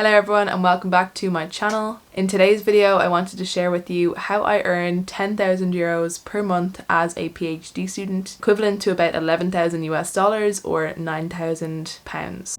Hello everyone and welcome back to my channel. In today's video I wanted to share with you how I earn 10,000 euros per month as a PhD student, equivalent to about 11,000 US dollars or 9,000 pounds.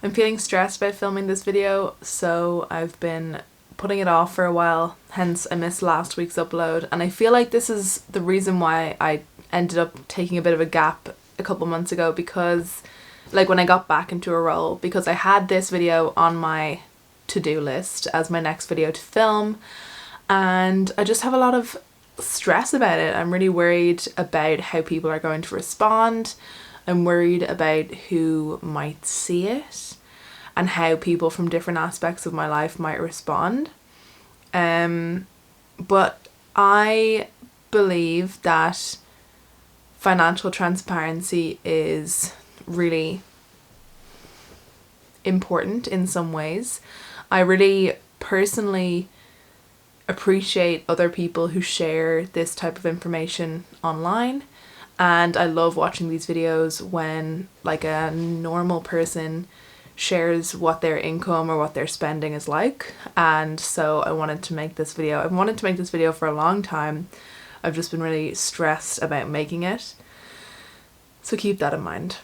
I'm feeling stressed about filming this video, so I've been putting it off for a while, hence I missed last week's upload, and I feel like this is the reason why I ended up taking a bit of a gap a couple months ago, because like when I got back into a role, because I had this video on my to-do list as my next video to film, and I just have a lot of stress about it. I'm really worried about how people are going to respond. I'm worried about who might see it and how people from different aspects of my life might respond. But I believe that financial transparency is really important in some ways. I really personally appreciate other people who share this type of information online, and I love watching these videos when like a normal person shares what their income or what their spending is like. And so I wanted to make this video. I've wanted to make this video for a long time. I've just been really stressed about making it, so keep that in mind.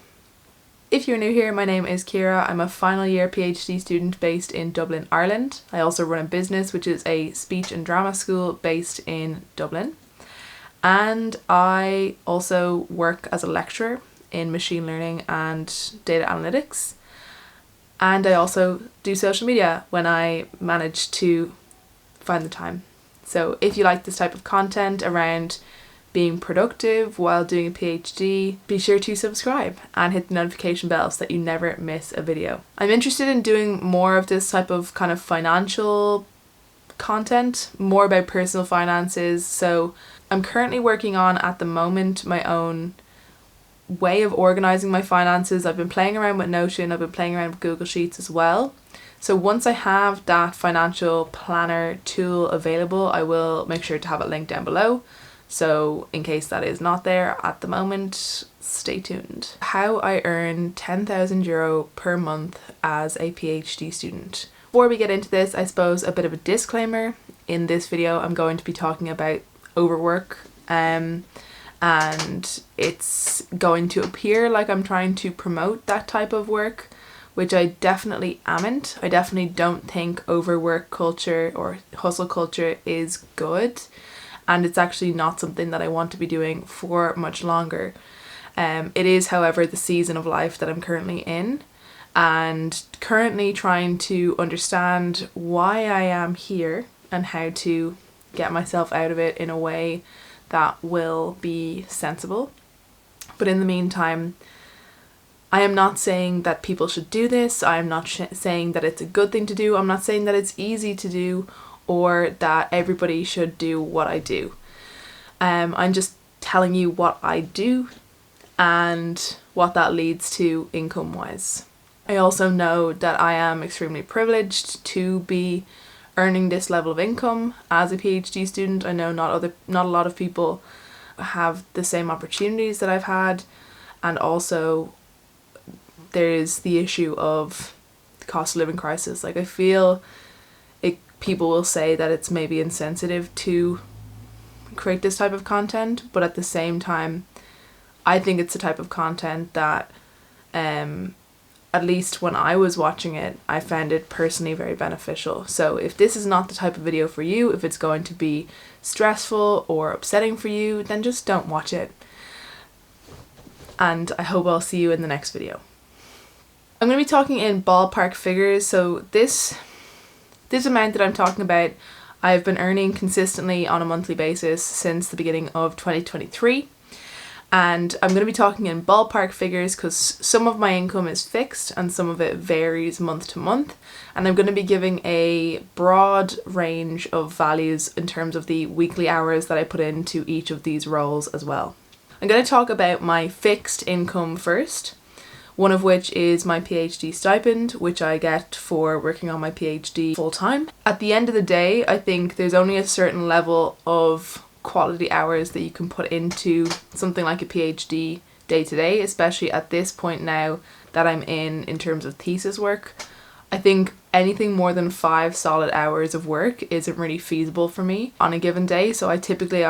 If you're new here, my name is Ciara. I'm a final year PhD student based in Dublin, Ireland. I also run a business which is a speech and drama school based in Dublin. And I also work as a lecturer in machine learning and data analytics. And I also do social media when I manage to find the time. So if you like this type of content around being productive while doing a PhD, be sure to subscribe and hit the notification bell so that you never miss a video. I'm interested in doing more of this type of kind of financial content, more about personal finances. So I'm currently working on, at the moment, my own way of organizing my finances. I've been playing around with Notion, I've been playing around with Google Sheets as well. So once I have that financial planner tool available, I will make sure to have it linked down below. So in case that is not there at the moment, stay tuned. How I earn 10,000 euro per month as a PhD student. Before we get into this, I suppose a bit of a disclaimer. In this video I'm going to be talking about overwork, and it's going to appear like I'm trying to promote that type of work, which I definitely amn't. I definitely don't think overwork culture or hustle culture is good, and it's actually not something that I want to be doing for much longer. It is, however, the season of life that I'm currently in, and currently trying to understand why I am here and how to get myself out of it in a way that will be sensible. But in the meantime, I am not saying that people should do this. I am not saying that it's a good thing to do. I'm not saying that it's easy to do or that everybody should do what I do. I'm just telling you what I do and what that leads to income wise. I also know that I am extremely privileged to be earning this level of income as a PhD student. I know not a lot of people have the same opportunities that I've had, and also there is the issue of the cost of living crisis. Like, I feel people will say that it's maybe insensitive to create this type of content, but at the same time I think it's the type of content that at least when I was watching it, I found it personally very beneficial. So if this is not the type of video for you, if it's going to be stressful or upsetting for you, then just don't watch it. And I hope I'll see you in the next video. I'm going to be talking in ballpark figures. So this amount that I'm talking about, I've been earning consistently on a monthly basis since the beginning of 2023. And I'm going to be talking in ballpark figures because some of my income is fixed and some of it varies month to month. And I'm going to be giving a broad range of values in terms of the weekly hours that I put into each of these roles as well. I'm going to talk about my fixed income first, one of which is my PhD stipend, which I get for working on my PhD full time. At the end of the day, I think there's only a certain level of quality hours that you can put into something like a PhD day to day, especially at this point now that I'm in terms of thesis work. I think anything more than 5 solid hours of work isn't really feasible for me on a given day. So I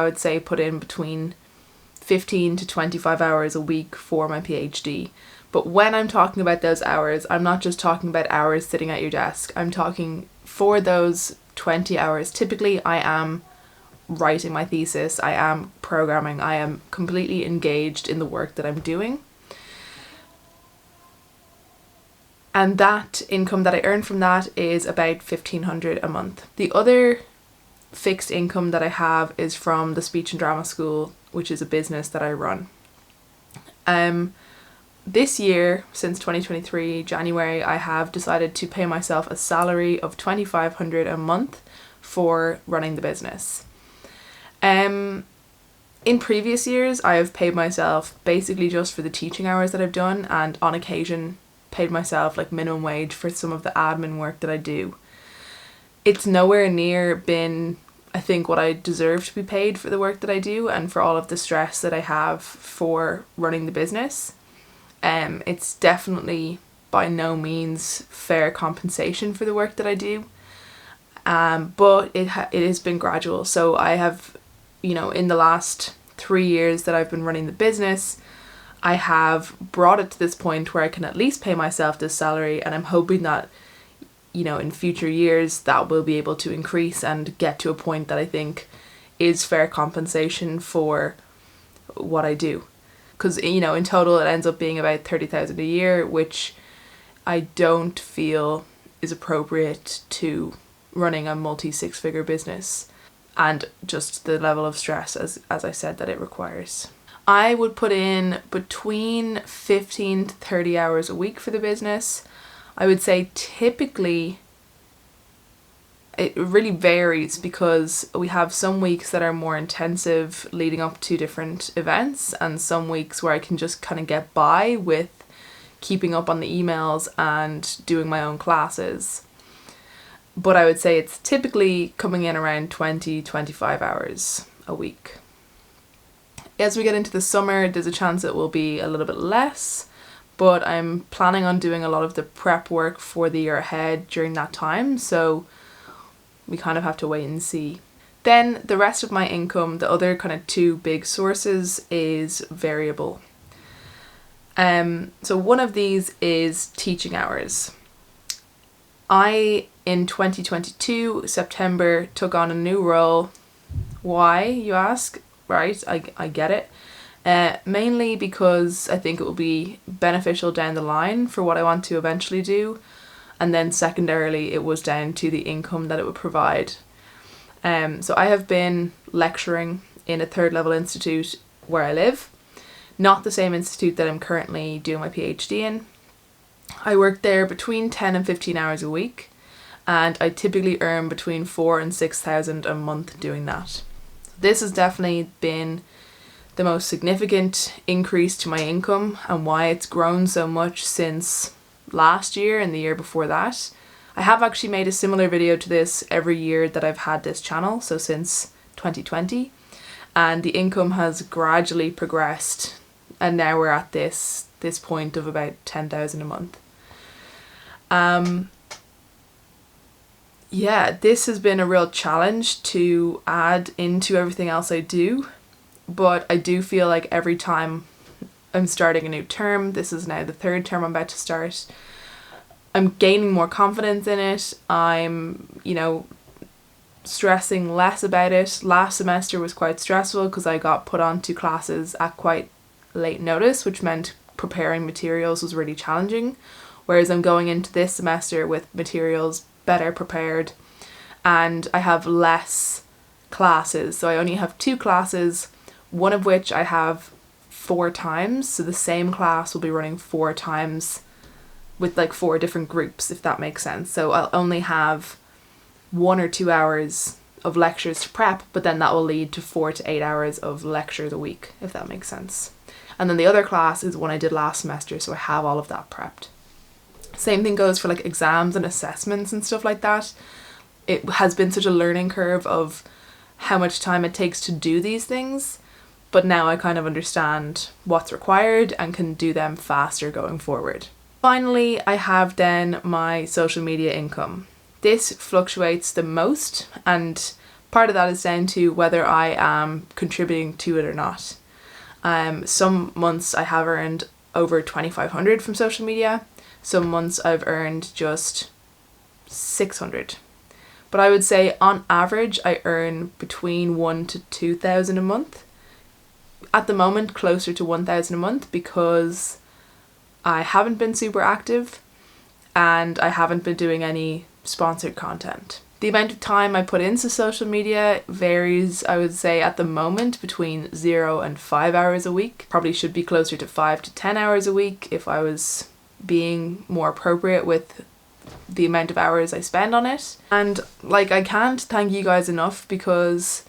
would say put in between 15 to 25 hours a week for my PhD. But when I'm talking about those hours, I'm not just talking about hours sitting at your desk. I'm talking for those 20 hours. Typically, I am writing my thesis, I am programming, I am completely engaged in the work that I'm doing. And that income that I earn from that is about $1,500 a month. The other fixed income that I have is from the Speech and Drama School, which is a business that I run. This year, since 2023, January, I have decided to pay myself a salary of $2,500 a month for running the business. In previous years, I have paid myself basically just for the teaching hours that I've done, and on occasion paid myself like minimum wage for some of the admin work that I do. It's nowhere near been, I think, what I deserve to be paid for the work that I do and for all of the stress that I have for running the business. It's definitely by no means fair compensation for the work that I do. But it has been gradual. So I have, in the last 3 years that I've been running the business, I have brought it to this point where I can at least pay myself this salary, and I'm hoping that, in future years that will be able to increase and get to a point that I think is fair compensation for what I do. Because, in total it ends up being about $30,000 a year, which I don't feel is appropriate to running a multi-6-figure business and just the level of stress, as I said, that it requires. I would put in between 15 to 30 hours a week for the business. I would say typically it really varies because we have some weeks that are more intensive leading up to different events, and some weeks where I can just kind of get by with keeping up on the emails and doing my own classes. But I would say it's typically coming in around 20-25 hours a week. As we get into the summer, there's a chance it will be a little bit less, but I'm planning on doing a lot of the prep work for the year ahead during that time, so we kind of have to wait and see. Then the rest of my income, the other kind of 2 big sources, is variable. So one of these is teaching hours. I, in 2022, September, took on a new role. Why, you ask? Right, I get it. Mainly because I think it will be beneficial down the line for what I want to eventually do. And then secondarily, it was down to the income that it would provide. So I have been lecturing in a 3rd level institute where I live. Not the same institute that I'm currently doing my PhD in. I work there between 10 and 15 hours a week, and I typically earn between 4,000 and 6,000 a month doing that. This has definitely been the most significant increase to my income, and why it's grown so much since last year and the year before that. I have actually made a similar video to this every year that I've had this channel, so since 2020, and the income has gradually progressed, and now we're at this point of about 10,000 a month. This has been a real challenge to add into everything else I do, but I do feel like every time I'm starting a new term, this is now the 3rd term I'm about to start, I'm gaining more confidence in it. I'm, stressing less about it. Last semester was quite stressful because I got put onto classes at quite late notice, which meant preparing materials was really challenging. Whereas I'm going into this semester with materials better prepared, and I have less classes. So I only have 2 classes, one of which I have 4 times. So the same class will be running 4 times with like 4 different groups, if that makes sense. So I'll only have 1 or 2 hours of lectures to prep, but then that will lead to 4 to 8 hours of lectures a week, if that makes sense. And then the other class is one I did last semester, so I have all of that prepped. Same thing goes for like exams and assessments and stuff like that. It has been such a learning curve of how much time it takes to do these things, but now I kind of understand what's required and can do them faster going forward. Finally, I have then my social media income. This fluctuates the most, and part of that is down to whether I am contributing to it or not. Some months I have earned over 2,500 from social media. Some months I've earned just 600. But I would say on average I earn between 1,000 to 2,000 a month. At the moment, closer to 1,000 a month because I haven't been super active and I haven't been doing any sponsored content. The amount of time I put into social media varies, I would say at the moment, between 0 and 5 hours a week. Probably should be closer to 5 to 10 hours a week if I was being more appropriate with the amount of hours I spend on it. And like, I can't thank you guys enough, because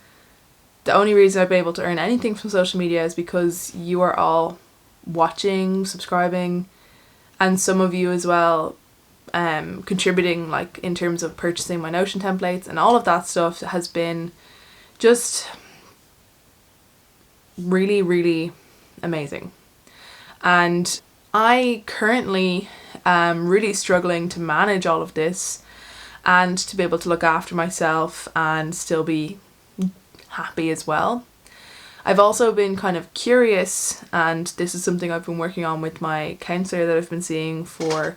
the only reason I've been able to earn anything from social media is because you are all watching, subscribing, and some of you as well contributing, like in terms of purchasing my Notion templates, and all of that stuff has been just really, really amazing. And I currently am really struggling to manage all of this and to be able to look after myself and still be happy as well. I've also been kind of curious, and this is something I've been working on with my counsellor that I've been seeing for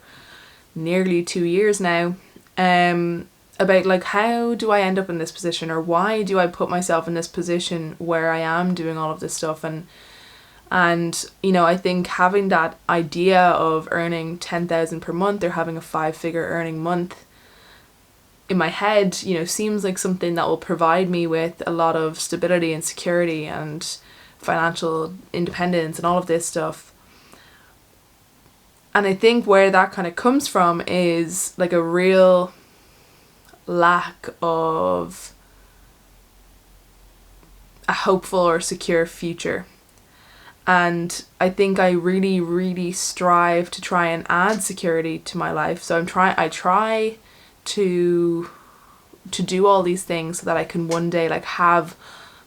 nearly 2 years now, about like, how do I end up in this position, or why do I put myself in this position where I am doing all of this stuff. And you know, I think having that idea of earning 10,000 per month or having a 5-figure earning month in my head, you know, seems like something that will provide me with a lot of stability and security and financial independence and all of this stuff. And I think where that kind of comes from is like a real lack of a hopeful or secure future. And I think I really, really strive to try and add security to my life. So I try to do all these things so that I can one day like have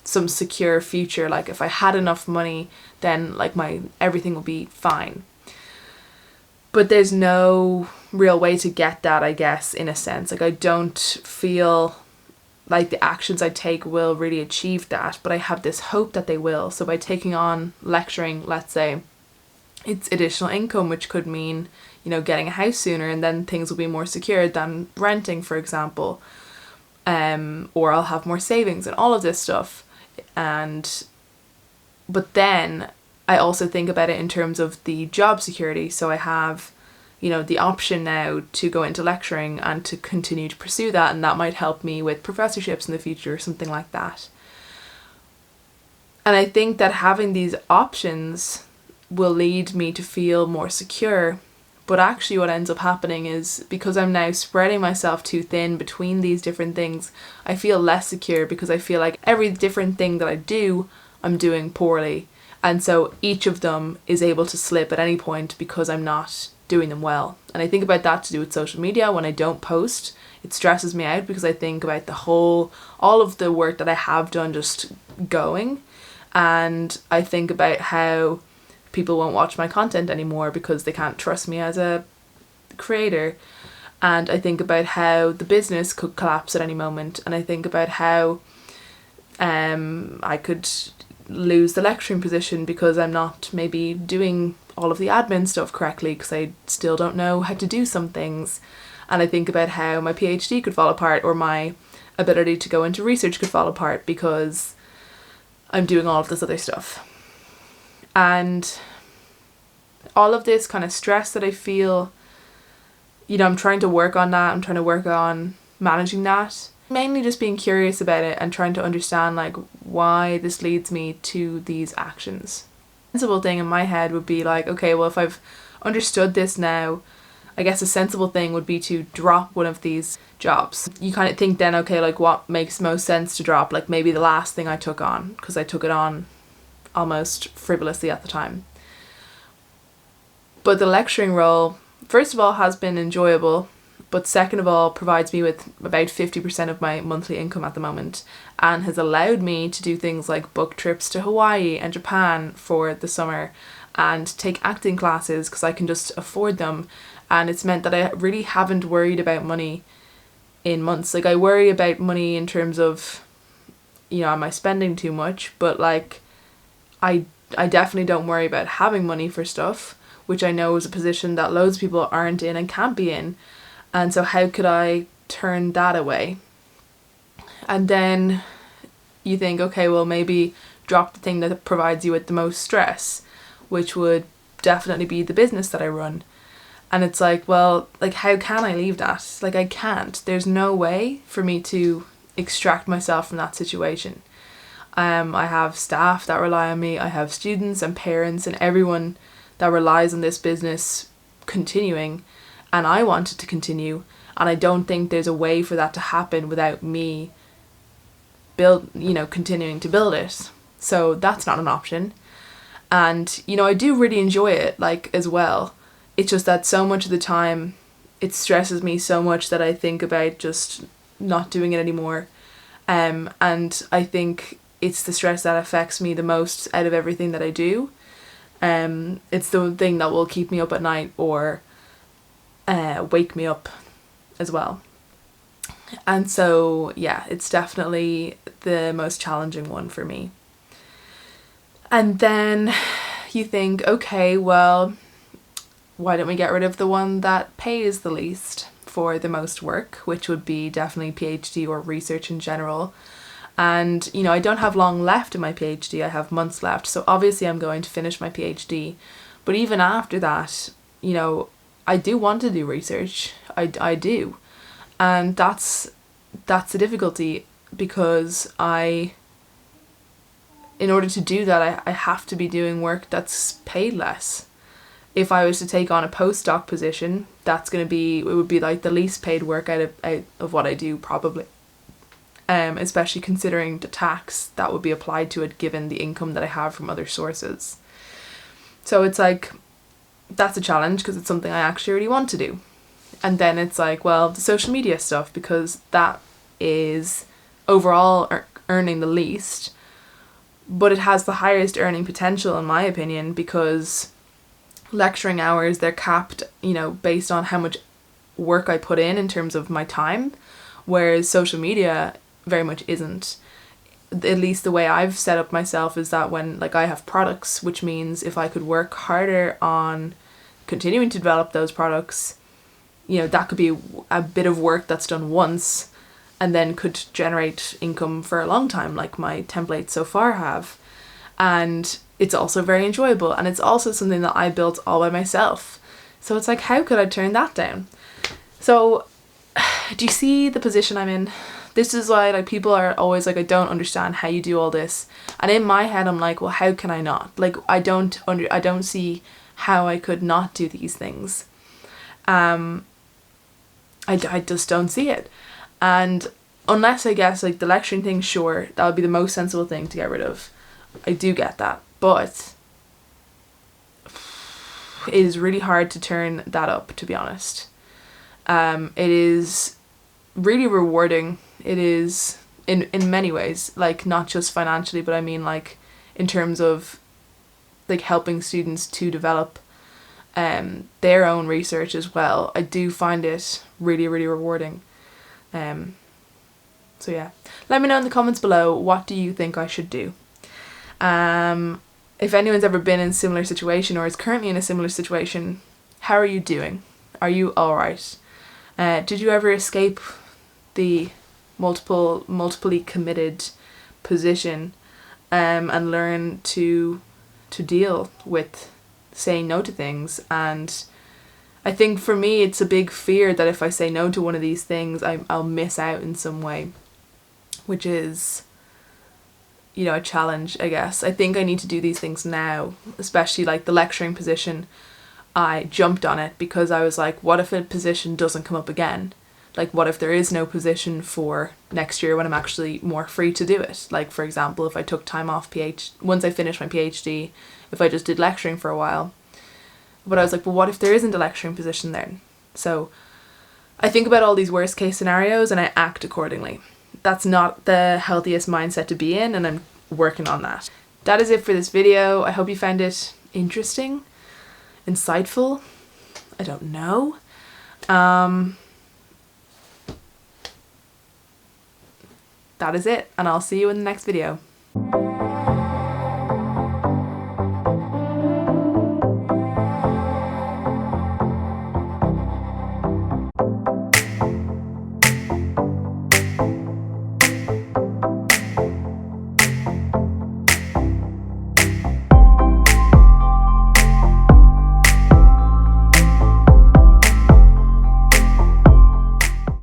some secure future. Like if I had enough money, then like everything will be fine. But there's no real way to get that, I guess, in a sense. Like I don't feel like the actions I take will really achieve that, but I have this hope that they will. So by taking on lecturing, let's say, it's additional income, which could mean, you know, getting a house sooner, and then things will be more secure than renting, for example. Or I'll have more savings and all of this stuff. But then I also think about it in terms of the job security. So I have, you know, the option now to go into lecturing and to continue to pursue that, and that might help me with professorships in the future or something like that. And I think that having these options will lead me to feel more secure. But actually what ends up happening is, because I'm now spreading myself too thin between these different things, I feel less secure, because I feel like every different thing that I do, I'm doing poorly. And so each of them is able to slip at any point because I'm not doing them well. And I think about that to do with social media. When I don't post, it stresses me out, because I think about all of the work that I have done just going. And I think about how people won't watch my content anymore because they can't trust me as a creator. And I think about how the business could collapse at any moment. And I think about how I could lose the lecturing position because I'm not maybe doing all of the admin stuff correctly, because I still don't know how to do some things. And I think about how my PhD could fall apart, or my ability to go into research could fall apart because I'm doing all of this other stuff. And all of this kind of stress that I feel, you know, I'm trying to work on that. I'm trying to work on managing that. Mainly just being curious about it and trying to understand like why this leads me to these actions. The sensible thing in my head would be like, okay, well, if I've understood this now, I guess a sensible thing would be to drop one of these jobs. You kind of think then, okay, like what makes most sense to drop? Like maybe the last thing I took on, because I took it on almost frivolously at the time. But the lecturing role, first of all, has been enjoyable, but second of all provides me with about 50% of my monthly income at the moment, and has allowed me to do things like book trips to Hawaii and Japan for the summer and take acting classes because I can just afford them. And it's meant that I really haven't worried about money in months. Like, I worry about money in terms of, am I spending too much? But like, I definitely don't worry about having money for stuff, which I know is a position that loads of people aren't in and can't be in. And so how could I turn that away? And then you think, okay, well, maybe drop the thing that provides you with the most stress, which would definitely be the business that I run. And it's like, well, like, how can I leave that? Like, I can't. There's no way for me to extract myself from that situation. I have staff that rely on me. I have students and parents and everyone that relies on this business continuing. And I want it to continue. And I don't think there's a way for that to happen without me continuing to build it. So that's not an option. And, I do really enjoy it, like, as well. It's just that so much of the time it stresses me so much that I think about just not doing it anymore. And I think it's the stress that affects me the most out of everything that I do. It's the thing that will keep me up at night or wake me up as well. And so, yeah, it's definitely the most challenging one for me. And then you think, okay, well, why don't we get rid of the one that pays the least for the most work, which would be definitely PhD or research in general. And, I don't have long left in my PhD. I have months left. So obviously I'm going to finish my PhD. But even after that, I do want to do research. I do. And that's the difficulty, because in order to do that, I have to be doing work that's paid less. If I was to take on a postdoc position, it would be like the least paid work out of what I do, probably. Especially considering the tax that would be applied to it given the income that I have from other sources. So it's like, that's a challenge because it's something I actually really want to do. And then it's like, well, the social media stuff, because that is overall earning the least, but it has the highest earning potential in my opinion, because lecturing hours, they're capped, based on how much work I put in terms of my time, whereas social media very much isn't. At least the way I've set up myself is that when, like, I have products, which means if I could work harder on continuing to develop those products, that could be a bit of work that's done once and then could generate income for a long time, like my templates so far have. And it's also very enjoyable, and it's also something that I built all by myself. So it's like, how could I turn that down? So do you see the position I'm in? This is why, like, people are always like, I don't understand how you do all this. And in my head, I'm like, well, how can I not? Like, I don't see how I could not do these things. I just don't see it. And unless, I guess, like, the lecturing thing, sure, that would be the most sensible thing to get rid of. I do get that. But it is really hard to turn that up, to be honest. It is really rewarding. It is in many ways, like, not just financially, but I mean, like, in terms of, like, helping students to develop their own research as well. I do find it really, really rewarding. So yeah, let me know in the comments below, what do you think I should do? If anyone's ever been in a similar situation or is currently in a similar situation, how are you doing? Are you alright? Did you ever escape the multiply committed position and learn to deal with saying no to things? And I think for me it's a big fear that if I say no to one of these things, I'll miss out in some way, which is, a challenge, I guess. I think I need to do these things now, especially like the lecturing position. I jumped on it because I was like, what if a position doesn't come up again? Like, what if there is no position for next year when I'm actually more free to do it? Like, for example, if I took time off once I finished my PhD, if I just did lecturing for a while. But I was like, well, what if there isn't a lecturing position then? So I think about all these worst case scenarios and I act accordingly. That's not the healthiest mindset to be in, and I'm working on that. That is it for this video. I hope you found it interesting, insightful. I don't know. That is it, and I'll see you in the next video.